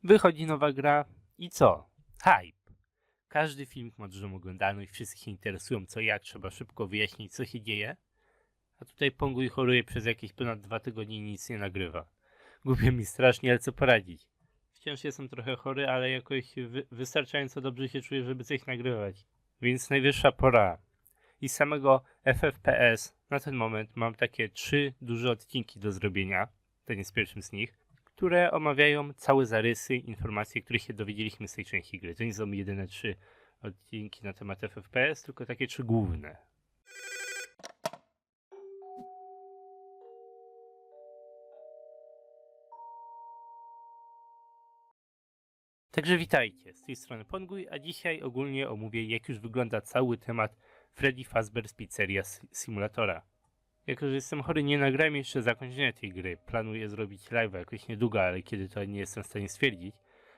Wychodzi nowa gra i co? Hype. Każdy film ma dużą oglądalność, wszyscy się interesują co jak, trzeba szybko wyjaśnić co się dzieje. A tutaj Ponguj choruje przez jakieś ponad 2 tygodnie i nic nie nagrywa. Głupio mi strasznie, ale co poradzić? Wciąż jestem trochę chory, ale jakoś wystarczająco dobrze się czuję, żeby coś nagrywać. Więc najwyższa pora. I z samego FFPS na ten moment mam takie 3 duże odcinki do zrobienia. Ten jest pierwszym z nich, które omawiają całe zarysy, informacje, których się dowiedzieliśmy z tej części gry. To nie są jedyne 3 odcinki na temat FFPS, tylko takie 3 główne. Także witajcie, z tej strony Ponguj, a dzisiaj ogólnie omówię, jak już wygląda cały temat Freddy Fazbear's Pizzeria Simulatora. Jako że jestem chory, nie nagrałem jeszcze zakończenia tej gry. Planuję zrobić live'a jakoś niedługo, ale kiedy to nie jestem w stanie stwierdzić.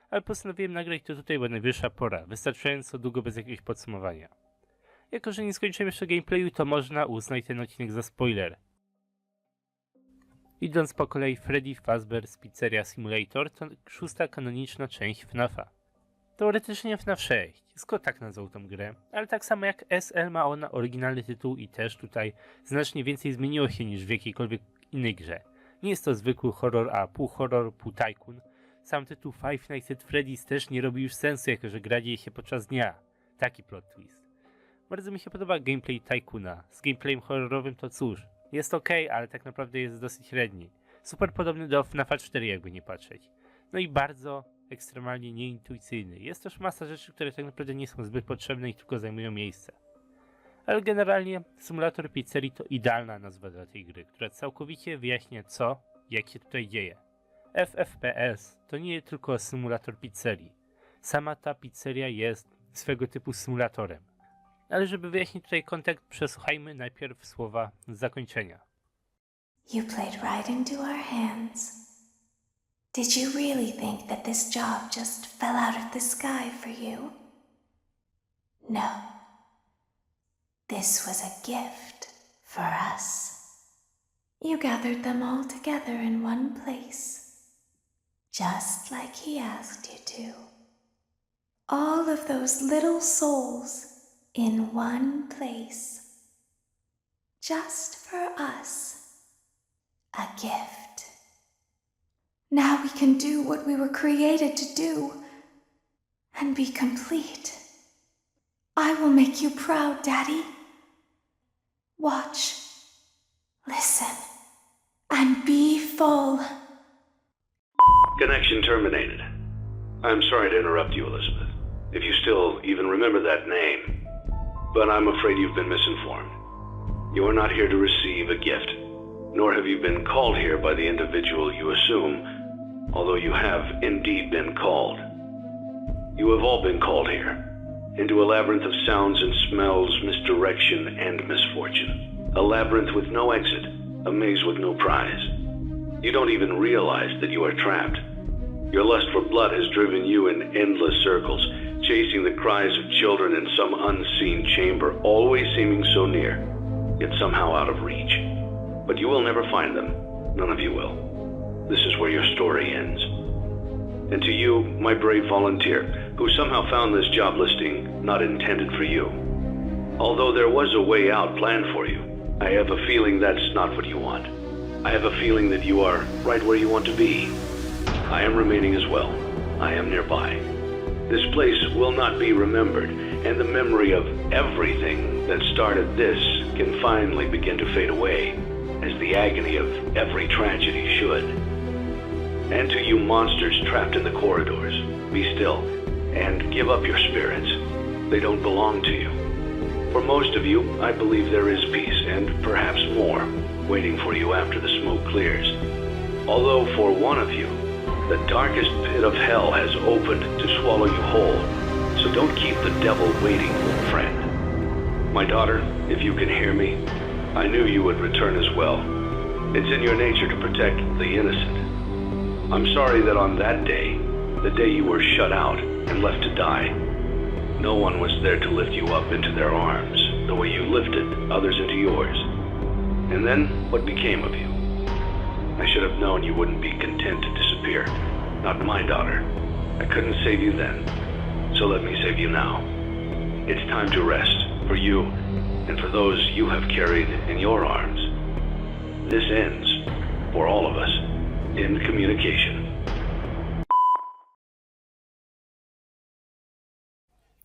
Ale postanowiłem nagrać to tutaj, bo najwyższa pora, wystarczająco długo bez jakiegoś podsumowania. Jako że nie skończyłem jeszcze gameplayu, to można uznać ten odcinek za spoiler. Idąc po kolei, Freddy Fazbear's Pizzeria Simulator to 6. kanoniczna część FNAFa. Teoretycznie FNAF 6, Scott tak nazwał tą grę, ale tak samo jak SL ma ona oryginalny tytuł i też tutaj znacznie więcej zmieniło się niż w jakiejkolwiek innej grze. Nie jest to zwykły horror, a pół horror, pół tycoon. Sam tytuł Five Nights at Freddy's też nie robi już sensu, jako że gra dzieje się podczas dnia. Taki plot twist. Bardzo mi się podoba gameplay Tycoona. Z gameplayem horrorowym to cóż, jest ok, ale tak naprawdę jest dosyć średni. Super podobny do FNAFa 4 jakby nie patrzeć. No i bardzo ekstremalnie nieintuicyjny. Jest też masa rzeczy, które tak naprawdę nie są zbyt potrzebne i tylko zajmują miejsce. Ale generalnie symulator pizzerii to idealna nazwa dla tej gry, która całkowicie wyjaśnia co, jak się tutaj dzieje. FFPS to nie tylko symulator pizzerii. Sama ta pizzeria jest swego typu symulatorem. Ale żeby wyjaśnić tutaj kontekst, przesłuchajmy najpierw słowa z zakończenia. You played right into our hands. Did you really think that this job just fell out of the sky for you? No. This was a gift for us. You gathered them all together in one place, just like he asked you to. All of those little souls in one place, just for us. A gift. Now we can do what we were created to do and be complete. I will make you proud, Daddy. Watch, listen, and be full. Connection terminated. I'm sorry to interrupt you, Elizabeth, if you still even remember that name, but I'm afraid you've been misinformed. You are not here to receive a gift, nor have you been called here by the individual you assume, although you have indeed been called. You have all been called here, into a labyrinth of sounds and smells, misdirection and misfortune. A labyrinth with no exit, a maze with no prize. You don't even realize that you are trapped. Your lust for blood has driven you in endless circles, chasing the cries of children in some unseen chamber, always seeming so near, yet somehow out of reach. But you will never find them. None of you will. This is where your story ends. And to you, my brave volunteer, who somehow found this job listing not intended for you. Although there was a way out planned for you, I have a feeling that's not what you want. I have a feeling that you are right where you want to be. I am remaining as well. I am nearby. This place will not be remembered, and the memory of everything that started this can finally begin to fade away, as the agony of every tragedy should. And to you monsters trapped in the corridors, be still, and give up your spirits. They don't belong to you. For most of you, I believe there is peace, and perhaps more, waiting for you after the smoke clears. Although for one of you, the darkest pit of hell has opened to swallow you whole. So don't keep the devil waiting, friend. My daughter, if you can hear me, I knew you would return as well. It's in your nature to protect the innocent. I'm sorry that on that day, the day you were shut out and left to die, no one was there to lift you up into their arms, the way you lifted others into yours. And then, what became of you? I should have known you wouldn't be content to disappear. Not my daughter. I couldn't save you then, so let me save you now. It's time to rest, for you, and for those you have carried in your arms. This ends, for all of us, in communication.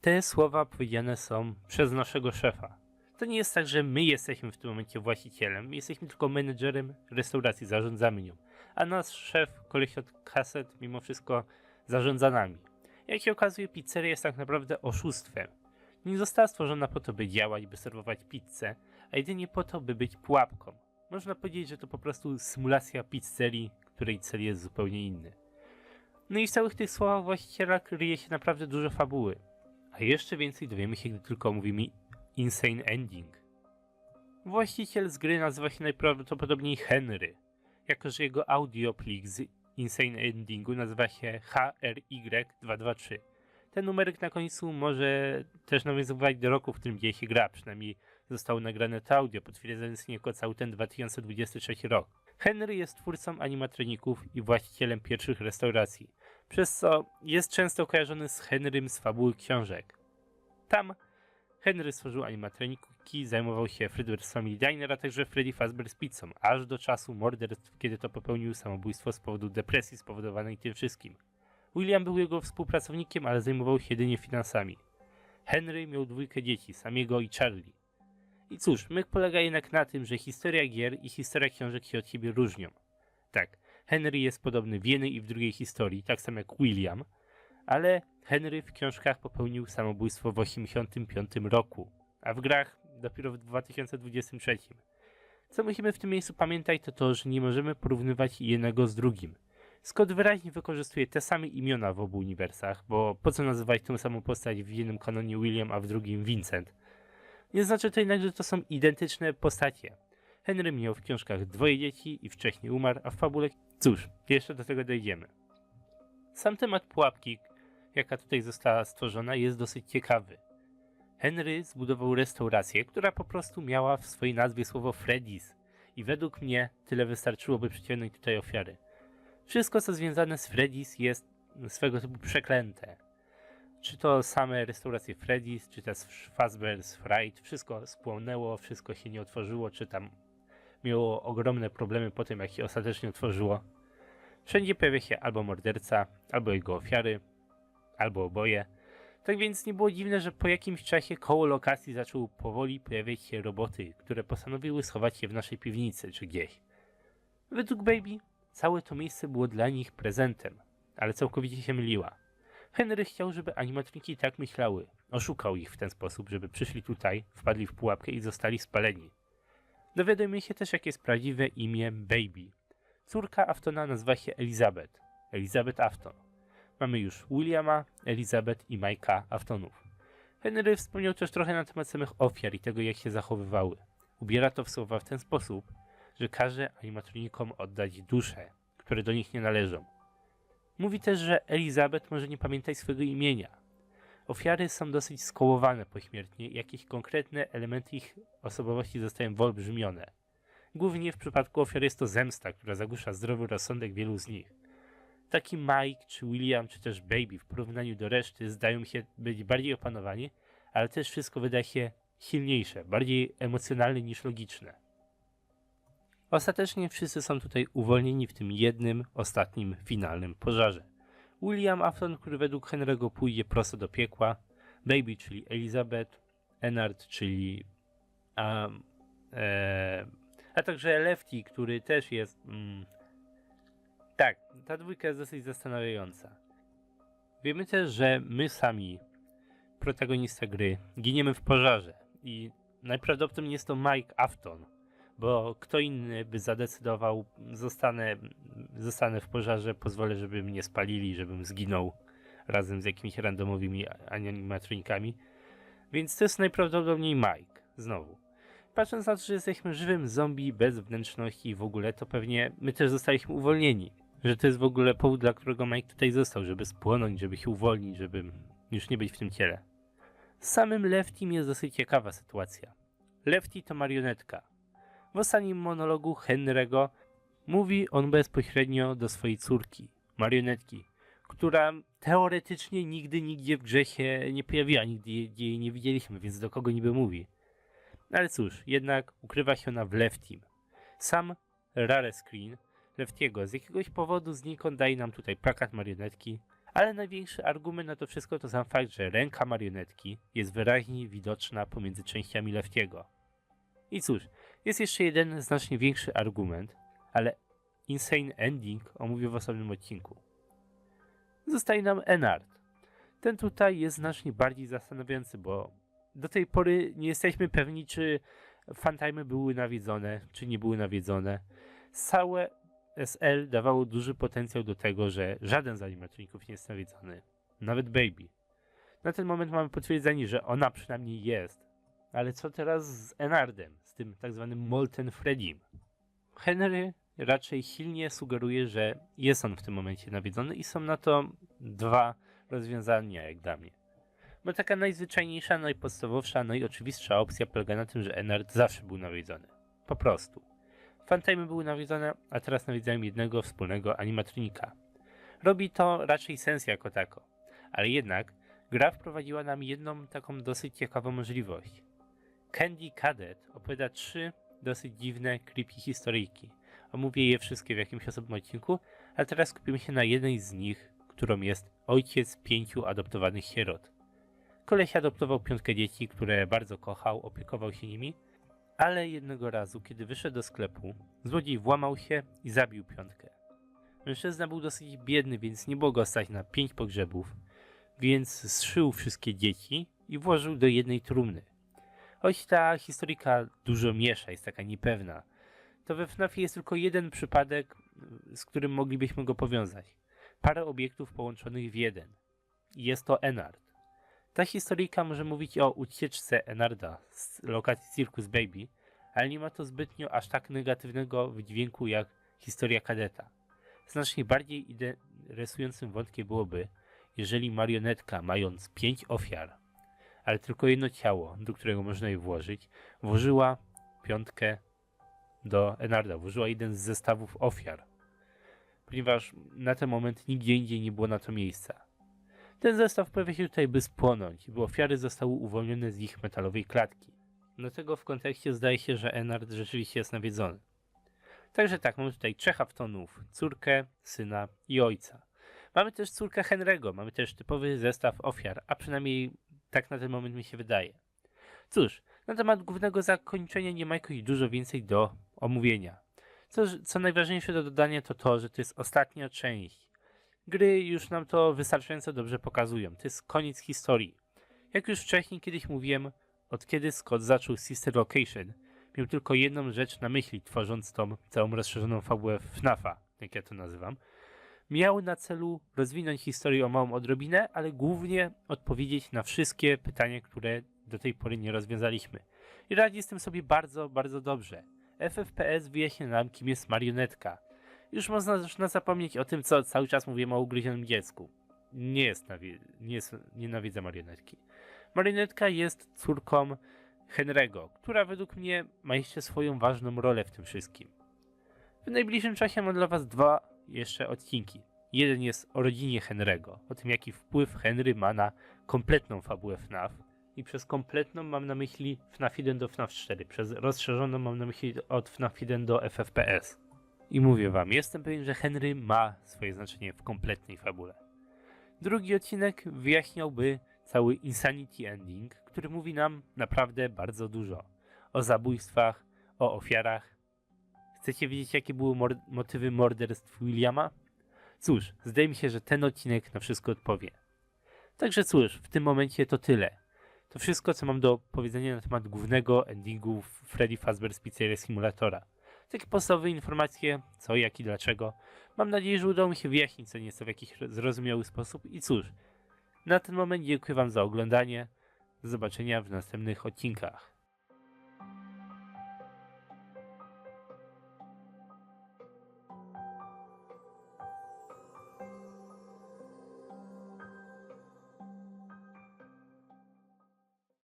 Te słowa powiedziane są przez naszego szefa. To nie jest tak, że my jesteśmy w tym momencie właścicielem, my jesteśmy tylko menedżerem restauracji, zarządzamy nią. A nasz szef, koleś od kaset, mimo wszystko zarządza nami. Jak się okazuje, pizzeria jest tak naprawdę oszustwem. Nie została stworzona po to, by działać, by serwować pizzę, a jedynie po to, by być pułapką. Można powiedzieć, że to po prostu symulacja pizzerii, której cel jest zupełnie inny. No i w całych tych słowach właściciela kryje się naprawdę dużo fabuły. A jeszcze więcej dowiemy się, gdy tylko omówimy Insane Ending. Właściciel z gry nazywa się najprawdopodobniej Henry, jako że jego audioplik z Insane Endingu nazywa się HRY223. Ten numerek na końcu może też nawiązywać do roku, w którym dzieje się gra, przynajmniej zostało nagrane to audio, potwierdzając niejako cały ten 2023 rok. Henry jest twórcą animatroników i właścicielem pierwszych restauracji, przez co jest często kojarzony z Henrym z fabuły książek. Tam Henry stworzył animatroniki, zajmował się Fredbear's Family Diner, a także Freddy Fazbear's Pizzą, aż do czasu morderstw, kiedy to popełnił samobójstwo z powodu depresji spowodowanej tym wszystkim. William był jego współpracownikiem, ale zajmował się jedynie finansami. Henry miał 2 dzieci, Samiego i Charlie. I cóż, myk polega jednak na tym, że historia gier i historia książek się od siebie różnią. Tak, Henry jest podobny w jednej i w drugiej historii, tak samo jak William, ale Henry w książkach popełnił samobójstwo w 1985 roku, a w grach dopiero w 2023. Co musimy w tym miejscu pamiętać, to to, że nie możemy porównywać jednego z drugim. Scott wyraźnie wykorzystuje te same imiona w obu uniwersach, bo po co nazywać tę samą postać w jednym kanonie William, a w drugim Vincent? Nie znaczy to jednak, że to są identyczne postacie. Henry miał w książkach 2 dzieci i wcześniej umarł, a w fabule... Cóż, jeszcze do tego dojdziemy. Sam temat pułapki, jaka tutaj została stworzona, jest dosyć ciekawy. Henry zbudował restaurację, która po prostu miała w swojej nazwie słowo Freddy's i według mnie tyle wystarczyło, by przyciągnąć tutaj ofiary. Wszystko, co związane z Freddy's, jest swego typu przeklęte. Czy to same restauracje Freddy's, czy też Fazbear's Fright, wszystko spłonęło, wszystko się nie otworzyło, czy tam miało ogromne problemy po tym, jak się ostatecznie otworzyło. Wszędzie pojawia się albo morderca, albo jego ofiary, albo oboje. Tak więc nie było dziwne, że po jakimś czasie koło lokacji zaczęły powoli pojawiać się roboty, które postanowiły schować się w naszej piwnicy czy gdzieś. Według Baby całe to miejsce było dla nich prezentem, ale całkowicie się myliła. Henry chciał, żeby animatroniki tak myślały. Oszukał ich w ten sposób, żeby przyszli tutaj, wpadli w pułapkę i zostali spaleni. Dowiadujemy się też, jakie jest prawdziwe imię Baby. Córka Aftona nazywa się Elizabeth. Elizabeth Afton. Mamy już Williama, Elizabeth i Mike'a Aftonów. Henry wspomniał też trochę na temat samych ofiar i tego, jak się zachowywały. Ubiera to w słowa w ten sposób, że każe animatronikom oddać dusze, które do nich nie należą. Mówi też, że Elizabeth może nie pamiętać swojego imienia. Ofiary są dosyć skołowane pośmiertnie i jakieś konkretne elementy ich osobowości zostają wyolbrzymione. Głównie w przypadku ofiar jest to zemsta, która zagłusza zdrowy rozsądek wielu z nich. Taki Mike, czy William, czy też Baby w porównaniu do reszty zdają się być bardziej opanowani, ale też wszystko wydaje się silniejsze, bardziej emocjonalne niż logiczne. Ostatecznie wszyscy są tutaj uwolnieni w tym jednym, ostatnim, finalnym pożarze. William Afton, który według Henry'ego pójdzie prosto do piekła, Baby, czyli Elizabeth, Ennard, czyli a także Lefty, który też jest... Tak, ta dwójka jest dosyć zastanawiająca. Wiemy też, że my sami, protagonista gry, giniemy w pożarze i najprawdopodobniej jest to Mike Afton, bo kto inny by zadecydował, zostanę w pożarze, pozwolę, żeby mnie spalili, żebym zginął razem z jakimiś randomowymi animatronikami. Więc to jest najprawdopodobniej Mike, znowu. Patrząc na to, że jesteśmy żywym zombie bez wnętrzności i w ogóle, to pewnie my też zostaliśmy uwolnieni. Że to jest w ogóle powód, dla którego Mike tutaj został, żeby spłonąć, żeby się uwolnić, żeby już nie być w tym ciele. Z samym Leftym jest dosyć ciekawa sytuacja. Lefty to marionetka. W ostatnim monologu Henry'ego mówi on bezpośrednio do swojej córki, marionetki, która teoretycznie nigdy nigdzie w grze się nie pojawiła, nigdy jej nie widzieliśmy, więc do kogo niby mówi. Ale cóż, jednak ukrywa się ona w Leftim. Sam Rare Screen Leftiego z jakiegoś powodu znikąd daje nam tutaj plakat marionetki, ale największy argument na to wszystko to sam fakt, że ręka marionetki jest wyraźnie widoczna pomiędzy częściami Leftiego. I cóż, jest jeszcze jeden znacznie większy argument, ale Insane Ending omówię w osobnym odcinku. Zostaje nam Ennard. Ten tutaj jest znacznie bardziej zastanawiający, bo do tej pory nie jesteśmy pewni, czy Fantimy były nawiedzone, czy nie były nawiedzone. Całe SL dawało duży potencjał do tego, że żaden z animatroników nie jest nawiedzony. Nawet Baby. Na ten moment mamy potwierdzenie, że ona przynajmniej jest. Ale co teraz z Ennardem, z tym tak zwanym Molten Freddym? Henry raczej silnie sugeruje, że jest on w tym momencie nawiedzony i są na to dwa rozwiązania jak dla mnie. Bo taka najzwyczajniejsza, najpodstawowsza, najoczywistsza opcja polega na tym, że Ennard zawsze był nawiedzony. Po prostu. Fantimy były nawiedzone, a teraz nawiedzają jednego wspólnego animatronika. Robi to raczej sens jako tako. Ale jednak gra wprowadziła nam jedną taką dosyć ciekawą możliwość. Candy Cadet opowiada 3 dosyć dziwne, creepy historyjki. Omówię je wszystkie w jakimś osobnym odcinku, a teraz skupimy się na jednej z nich, którą jest ojciec 5 adoptowanych sierot. Koleś adoptował 5 dzieci, które bardzo kochał, opiekował się nimi, ale jednego razu, kiedy wyszedł do sklepu, złodziej włamał się i zabił 5. Mężczyzna był dosyć biedny, więc nie było go stać na 5 pogrzebów, więc zszył wszystkie dzieci i włożył do jednej trumny. Choć ta historyjka dużo miesza, jest taka niepewna, to we FNAF-ie jest tylko jeden przypadek, z którym moglibyśmy go powiązać. Parę obiektów połączonych w jeden. I jest to Ennard. Ta historyjka może mówić o ucieczce Ennarda z lokacji Circus Baby, ale nie ma to zbytnio aż tak negatywnego wydźwięku jak historia kadeta. Znacznie bardziej interesującym wątkiem byłoby, jeżeli marionetka, mając 5 ofiar, ale tylko jedno ciało, do którego można je włożyć, włożyła 5 do Ennarda, włożyła jeden z zestawów ofiar, ponieważ na ten moment nigdzie indziej nie było na to miejsca. Ten zestaw pojawia się tutaj, by spłonąć, by ofiary zostały uwolnione z ich metalowej klatki. Dlatego w kontekście zdaje się, że Ennard rzeczywiście jest nawiedzony. Także tak, mamy tutaj 3 Aftonów, córkę, syna i ojca. Mamy też córkę Henry'ego, mamy też typowy zestaw ofiar, a przynajmniej tak na ten moment mi się wydaje. Cóż, na temat głównego zakończenia nie ma jakoś dużo więcej do omówienia. Co najważniejsze do dodania to to, że to jest ostatnia część. Gry już nam to wystarczająco dobrze pokazują. To jest koniec historii. Jak już wcześniej kiedyś mówiłem, od kiedy Scott zaczął Sister Location, miał tylko jedną rzecz na myśli, tworząc tą całą rozszerzoną fabułę FNAF-a, jak ja to nazywam. Miał na celu rozwinąć historię o małą odrobinę, ale głównie odpowiedzieć na wszystkie pytania, które do tej pory nie rozwiązaliśmy. I radzi z tym sobie bardzo, bardzo dobrze. FFPS wyjaśnia nam, kim jest marionetka. Już można zapomnieć o tym, co cały czas mówimy o ugryzionym dziecku. Nie nawiedza marionetki. Marionetka jest córką Henry'ego, która według mnie ma jeszcze swoją ważną rolę w tym wszystkim. W najbliższym czasie mam dla was 2 jeszcze odcinki. Jeden jest o rodzinie Henry'ego, o tym jaki wpływ Henry ma na kompletną fabułę FNAF. I przez kompletną mam na myśli FNAF 1 do FNAF 4, przez rozszerzoną mam na myśli od FNAF 1 do FFPS. I mówię wam, jestem pewien, że Henry ma swoje znaczenie w kompletnej fabule. Drugi odcinek wyjaśniałby cały Insanity Ending, który mówi nam naprawdę bardzo dużo. O zabójstwach, o ofiarach. Chcecie wiedzieć, jakie były motywy morderstw Williama? Cóż, zdaje mi się, że ten odcinek na wszystko odpowie. Także cóż, w tym momencie to tyle. To wszystko, co mam do powiedzenia na temat głównego endingu Freddy Fazbear's Pizzeria Simulatora. Takie podstawowe informacje, co, jak i dlaczego. Mam nadzieję, że udało mi się wyjaśnić co nieco w jakiś zrozumiały sposób. I cóż, na ten moment dziękuję wam za oglądanie. Do zobaczenia w następnych odcinkach.